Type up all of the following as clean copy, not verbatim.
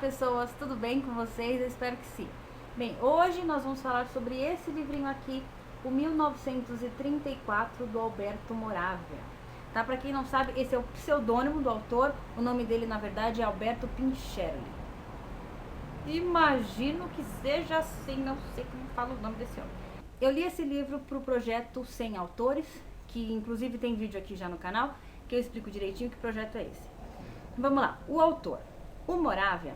pessoas, tudo bem com vocês? Eu espero que sim. Bem, hoje nós vamos falar sobre esse livrinho aqui, o 1934, do Alberto Moravia. Tá? Para quem não sabe, esse é o pseudônimo do autor, o nome dele na verdade é Alberto Pincherli. Imagino que seja assim, não sei como fala o nome desse homem. Eu li esse livro para o projeto 100 Autores, que inclusive tem vídeo aqui já no canal, que eu explico direitinho que projeto é esse. Vamos lá, o autor. O Moravia,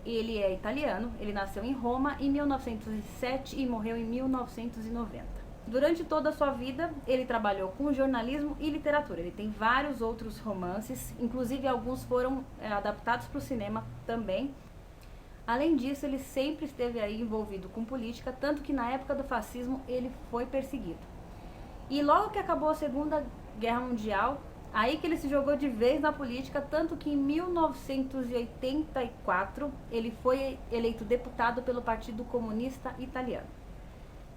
ele é italiano, ele nasceu em Roma em 1907 e morreu em 1990. Durante toda a sua vida, ele trabalhou com jornalismo e literatura. Ele tem vários outros romances, inclusive alguns foram adaptados para o cinema também. Além disso, ele sempre esteve aí envolvido com política, tanto que na época do fascismo ele foi perseguido. E logo que acabou a Segunda Guerra Mundial, aí que ele se jogou de vez na política, tanto que em 1984 ele foi eleito deputado pelo Partido Comunista Italiano.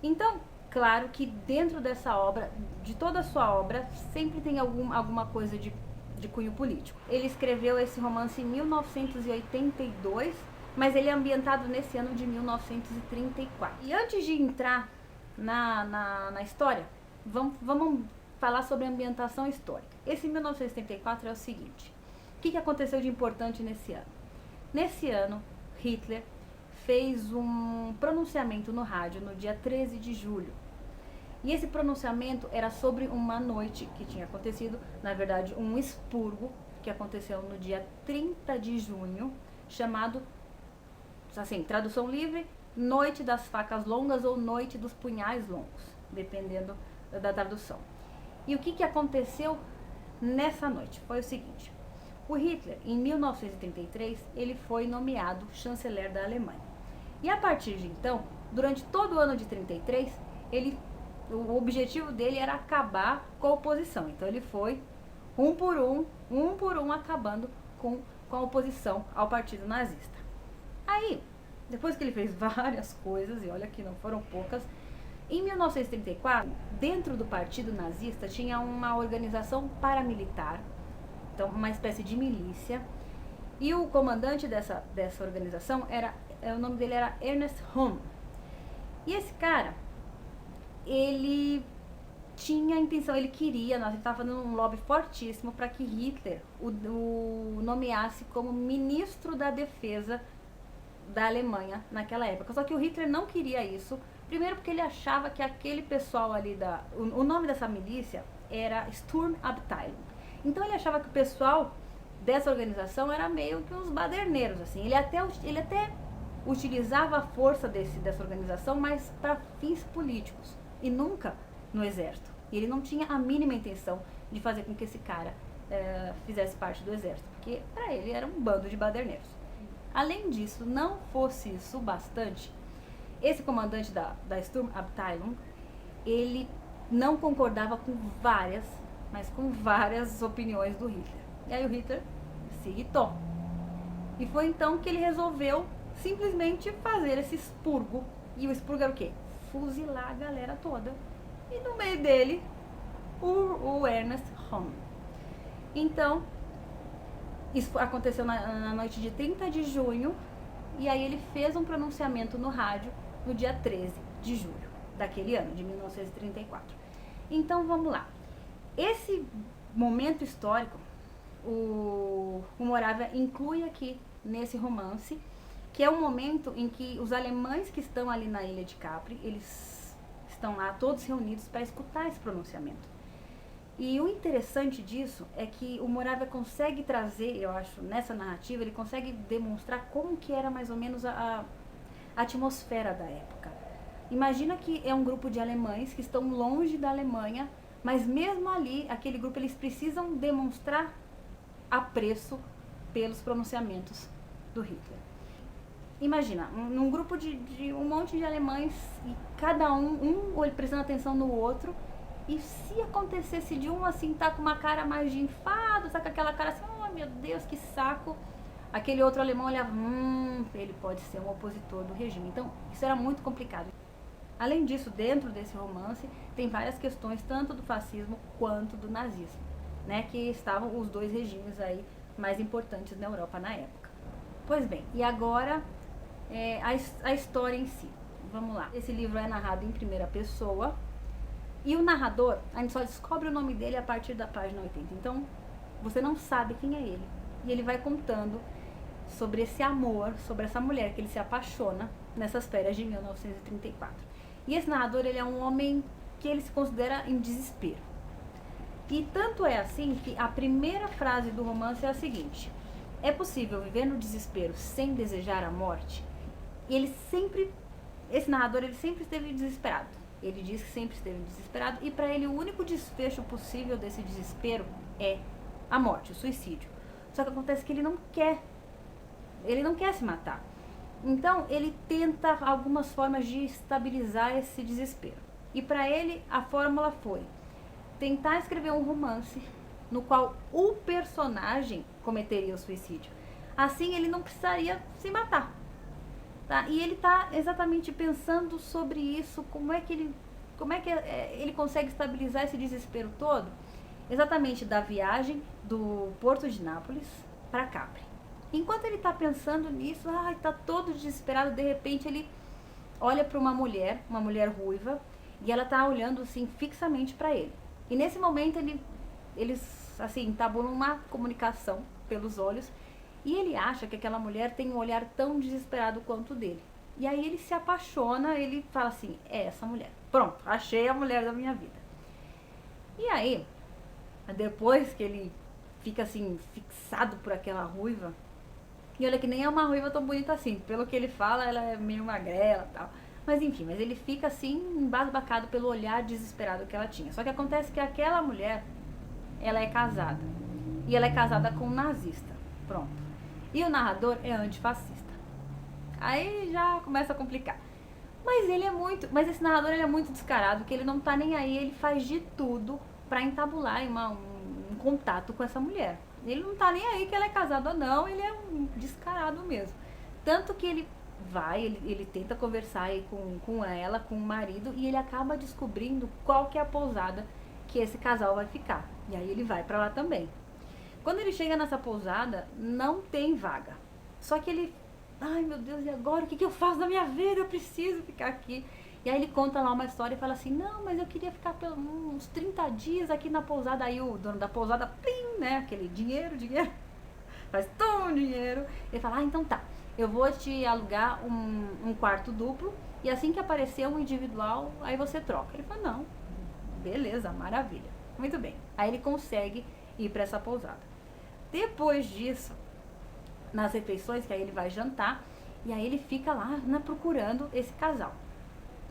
Então, claro que dentro dessa obra, de toda a sua obra, sempre tem alguma coisa de cunho político. Ele escreveu esse romance em 1982, mas ele é ambientado nesse ano de 1934. E antes de entrar na história, vamos falar sobre a ambientação histórica. Esse 1934 é o seguinte: o que aconteceu de importante nesse ano? Nesse ano, Hitler fez um pronunciamento no rádio no dia 13 de julho. E esse pronunciamento era sobre uma noite que tinha acontecido, na verdade um expurgo, que aconteceu no dia 30 de junho, chamado, assim, tradução livre, Noite das Facas Longas ou Noite dos Punhais Longos, dependendo da tradução. E o que aconteceu nessa noite? Foi o seguinte: o Hitler, em 1933, ele foi nomeado chanceler da Alemanha. E a partir de então, durante todo o ano de 33, o objetivo dele era acabar com a oposição. Então ele foi um por um acabando com a oposição ao partido nazista. Aí, depois que ele fez várias coisas, e olha que não foram poucas, em 1934, dentro do partido nazista, tinha uma organização paramilitar, então uma espécie de milícia, e o comandante dessa organização o nome dele era Ernest Röhm. E esse cara, ele tinha a intenção, ele estava fazendo um lobby fortíssimo para que Hitler o nomeasse como ministro da defesa da Alemanha naquela época. Só que o Hitler não queria isso. Primeiro porque ele achava que aquele pessoal ali o nome dessa milícia era Sturmabteilung. Então ele achava que o pessoal dessa organização era meio que uns baderneiros, assim. Ele até utilizava a força dessa organização, mas para fins políticos e nunca no exército. E ele não tinha a mínima intenção de fazer com que esse cara fizesse parte do exército, porque para ele era um bando de baderneiros. Além disso, não fosse isso bastante, esse comandante da Sturmabteilung, ele não concordava com várias opiniões do Hitler. E aí o Hitler se irritou. E foi então que ele resolveu simplesmente fazer esse expurgo. E o expurgo era o quê? Fuzilar a galera toda. E no meio dele, o Ernest Röhm. Então, isso aconteceu na noite de 30 de junho. E aí ele fez um pronunciamento no rádio no dia 13 de julho daquele ano, de 1934. Então vamos lá. Esse momento histórico, o Moravia inclui aqui nesse romance, que é um momento em que os alemães que estão ali na ilha de Capri, eles estão lá todos reunidos para escutar esse pronunciamento. E o interessante disso é que o Moravia consegue trazer, eu acho, nessa narrativa, ele consegue demonstrar como que era mais ou menos a atmosfera da época. Imagina que é um grupo de alemães que estão longe da Alemanha, mas mesmo ali, aquele grupo, eles precisam demonstrar apreço pelos pronunciamentos do Hitler. Imagina, num grupo de um monte de alemães, e cada um prestando atenção no outro, e se acontecesse de um assim, tá com uma cara mais de enfado, tá com aquela cara assim, oh meu Deus, que saco, aquele outro alemão olhava, ele pode ser um opositor do regime. Então, isso era muito complicado. Além disso, dentro desse romance, tem várias questões, tanto do fascismo quanto do nazismo, né, que estavam os dois regimes aí mais importantes na Europa na época. Pois bem, e agora a história em si. Vamos lá. Esse livro é narrado em primeira pessoa. E o narrador, a gente só descobre o nome dele a partir da página 80. Então, você não sabe quem é ele. E ele vai contando sobre esse amor, sobre essa mulher que ele se apaixona nessas férias de 1934. E esse narrador, ele é um homem que ele se considera em desespero. E tanto é assim que a primeira frase do romance é a seguinte: é possível viver no desespero sem desejar a morte? E esse narrador, ele sempre esteve desesperado. Ele diz que sempre esteve desesperado e para ele o único desfecho possível desse desespero é a morte, o suicídio. Só que acontece que ele não quer se matar. Então ele tenta algumas formas de estabilizar esse desespero. E para ele a fórmula foi tentar escrever um romance no qual o personagem cometeria o suicídio. Assim ele não precisaria se matar. Tá? E ele está exatamente pensando sobre isso, como é que ele consegue estabilizar esse desespero todo? Exatamente da viagem do Porto de Nápoles para Capri. Enquanto ele está pensando nisso, está todo desesperado, de repente ele olha para uma mulher ruiva, e ela está olhando assim fixamente para ele. E nesse momento eles assim entabulam uma comunicação pelos olhos, e ele acha que aquela mulher tem um olhar tão desesperado quanto o dele. E aí ele se apaixona, ele fala assim: é essa mulher. Pronto, achei a mulher da minha vida. E aí, depois que ele fica assim, fixado por aquela ruiva, e olha que nem é uma ruiva tão bonita assim, pelo que ele fala, ela é meio magrela e tal. Mas enfim, mas ele fica assim, embasbacado pelo olhar desesperado que ela tinha. Só que acontece que aquela mulher, ela é casada. E ela é casada com um nazista. Pronto. E o narrador é antifascista. Aí já começa a complicar. Mas esse narrador ele é muito descarado, que ele não tá nem aí, ele faz de tudo pra entabular um contato com essa mulher. Ele não tá nem aí que ela é casada ou não, ele é um descarado mesmo. Tanto que ele tenta conversar aí com ela, com o marido, e ele acaba descobrindo qual que é a pousada que esse casal vai ficar. E aí ele vai pra lá também. Quando ele chega nessa pousada, não tem vaga. Só que ele, ai meu Deus, e agora? O que eu faço da minha vida? Eu preciso ficar aqui. E aí ele conta lá uma história e fala assim: não, mas eu queria ficar uns 30 dias aqui na pousada. Aí o dono da pousada, plim, né? Aquele dinheiro, faz tão dinheiro. Ele fala: então tá, eu vou te alugar um quarto duplo, e assim que aparecer um individual, aí você troca. Ele fala: não, beleza, maravilha, muito bem. Aí ele consegue ir para essa pousada. Depois disso, nas refeições, que aí ele vai jantar, e aí ele fica lá, né, procurando esse casal.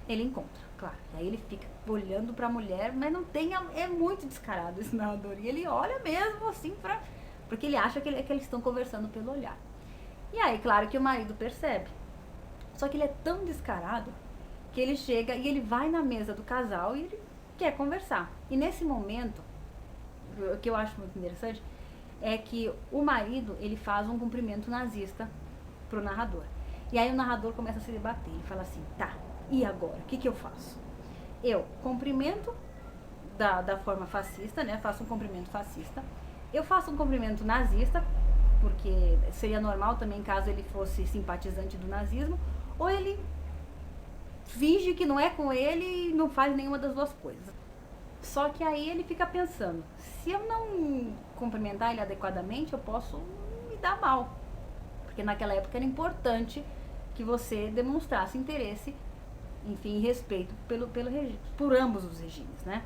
Ele encontra, claro. E aí ele fica olhando pra mulher, mas não tem, é muito descarado esse narrador. E ele olha mesmo assim porque ele acha que eles estão conversando pelo olhar. E aí, claro que o marido percebe. Só que ele é tão descarado que ele chega e ele vai na mesa do casal e ele quer conversar. E nesse momento, o que eu acho muito interessante é que o marido, ele faz um cumprimento nazista pro narrador. E aí o narrador começa a se debater e fala assim: tá, e agora? O que eu faço? Eu cumprimento da forma fascista, né? Faço um cumprimento fascista. Eu faço um cumprimento nazista, porque seria normal também caso ele fosse simpatizante do nazismo. Ou ele finge que não é com ele e não faz nenhuma das duas coisas. Só que aí ele fica pensando: se eu não cumprimentar ele adequadamente, eu posso me dar mal. Porque naquela época era importante que você demonstrasse interesse, enfim, respeito por ambos os regimes, né?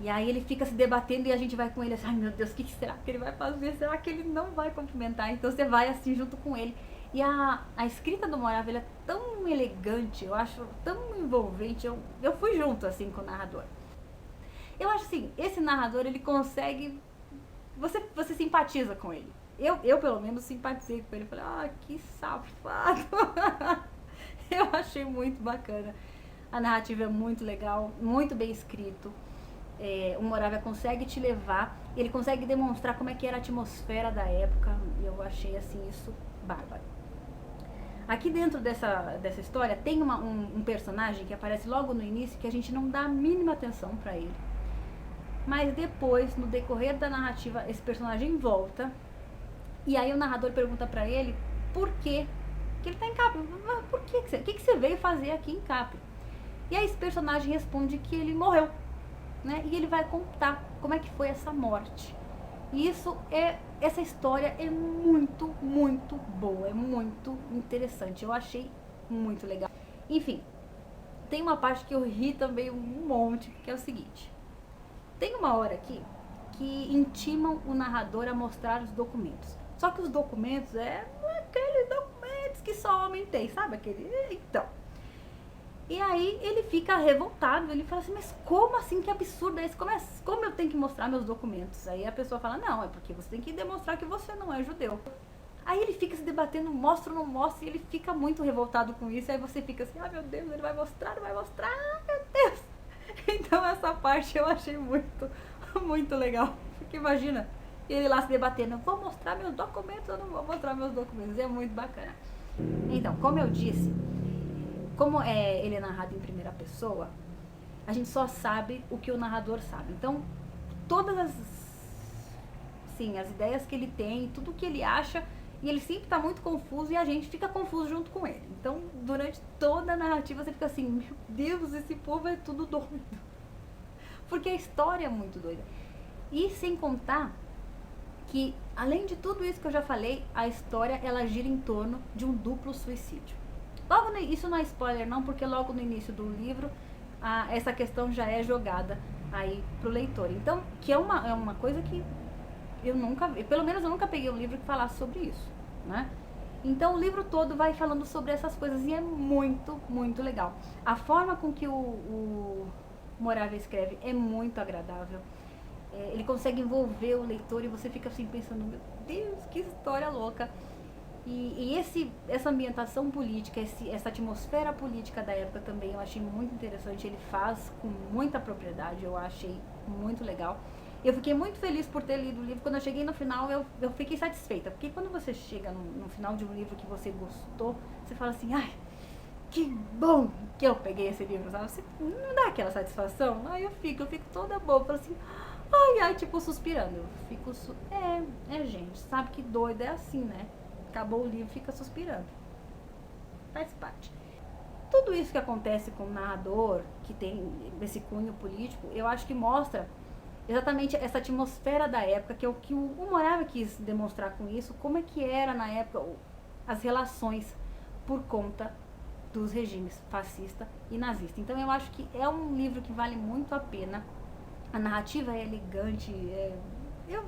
E aí ele fica se debatendo e a gente vai com ele assim: ai meu Deus, o que será que ele vai fazer? Será que ele não vai cumprimentar? Então você vai assim junto com ele. E a escrita do Moravia é tão elegante, eu acho tão envolvente. Eu fui junto assim com o narrador. Eu acho assim, esse narrador, ele consegue, você simpatiza com ele. Eu pelo menos simpatizei com ele. Falei: que safado. Eu achei muito bacana. A narrativa é muito legal, muito bem escrito. O Moravia consegue te levar, ele consegue demonstrar como é que era a atmosfera da época. E eu achei assim isso bárbaro. Aqui dentro dessa história tem um personagem que aparece logo no início, que a gente não dá a mínima atenção pra ele. Mas depois, no decorrer da narrativa, esse personagem volta. E aí o narrador pergunta pra ele por quê que ele tá em Capri. Mas por que que você veio fazer aqui em Capri? E aí esse personagem responde que ele morreu, né? E ele vai contar como é que foi essa morte. E essa história é muito, muito boa, é muito interessante. Eu achei muito legal. Enfim, tem uma parte que eu ri também um monte, que é o seguinte. Tem uma hora aqui que intimam o narrador a mostrar os documentos. Só que os documentos é aqueles documentos que só homem tem, sabe? Então. E aí ele fica revoltado, ele fala assim, mas como assim, que absurdo é isso? Como eu tenho que mostrar meus documentos? Aí a pessoa fala, não, é porque você tem que demonstrar que você não é judeu. Aí ele fica se debatendo, mostra ou não mostra, e ele fica muito revoltado com isso, aí você fica assim, meu Deus, ele vai mostrar, não vai mostrar, meu Deus. Então essa parte eu achei muito, muito legal. Porque imagina, ele lá se debatendo, vou mostrar meus documentos ou não vou mostrar meus documentos, é muito bacana. Então, como eu disse, como ele é narrado em primeira pessoa, a gente só sabe o que o narrador sabe. Então, todas as ideias que ele tem, tudo que ele acha, e ele sempre está muito confuso e a gente fica confuso junto com ele. Então, durante toda a narrativa você fica assim, meu Deus, esse povo é tudo doido. Porque a história é muito doida. E sem contar que, além de tudo isso que eu já falei, a história ela gira em torno de um duplo suicídio. Isso não é spoiler não, porque logo no início do livro essa questão já é jogada aí pro leitor. Então, que é uma coisa que eu nunca vi, pelo menos eu nunca peguei um livro que falasse sobre isso, né? Então o livro todo vai falando sobre essas coisas e é muito, muito legal. A forma com que o Moravia escreve é muito agradável. Ele consegue envolver o leitor e você fica assim pensando, meu Deus, que história louca. E essa ambientação política, essa atmosfera política da época também eu achei muito interessante. Ele faz com muita propriedade, eu achei muito legal. Eu fiquei muito feliz por ter lido o livro. Quando eu cheguei no final, eu fiquei satisfeita. Porque quando você chega no final de um livro que você gostou, você fala assim, ai, que bom que eu peguei esse livro, sabe? Você não dá aquela satisfação? Aí eu fico toda boa, falo assim, ai, tipo, suspirando. Eu fico, gente, sabe que doido é assim, né? Acabou o livro, fica suspirando. Faz parte. Tudo isso que acontece com o narrador, que tem esse cunho político, eu acho que mostra exatamente essa atmosfera da época, que é o que o Moravia quis demonstrar com isso, como é que era na época as relações por conta dos regimes fascista e nazista. Então eu acho que é um livro que vale muito a pena. A narrativa é elegante, eu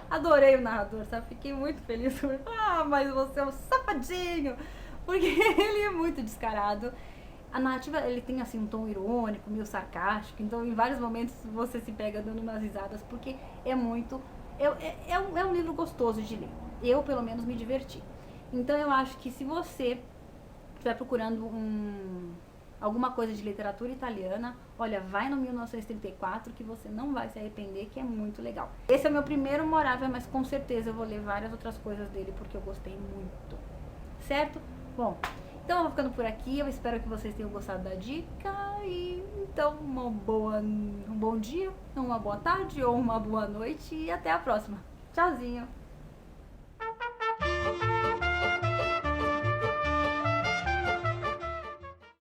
adorei o narrador, sabe? Fiquei muito feliz. Mas você é um safadinho! Porque ele é muito descarado. A narrativa, ele tem assim um tom irônico, meio sarcástico, então em vários momentos você se pega dando umas risadas, porque é muito... É um livro gostoso de ler. Eu, pelo menos, me diverti. Então eu acho que se você estiver procurando alguma coisa de literatura italiana, olha, vai no 1934 que você não vai se arrepender, que é muito legal. Esse é o meu primeiro Moravia, mas com certeza eu vou ler várias outras coisas dele, porque eu gostei muito. Certo? Bom, então eu vou ficando por aqui, eu espero que vocês tenham gostado da dica, e então um bom dia, uma boa tarde ou uma boa noite, e até a próxima. Tchauzinho!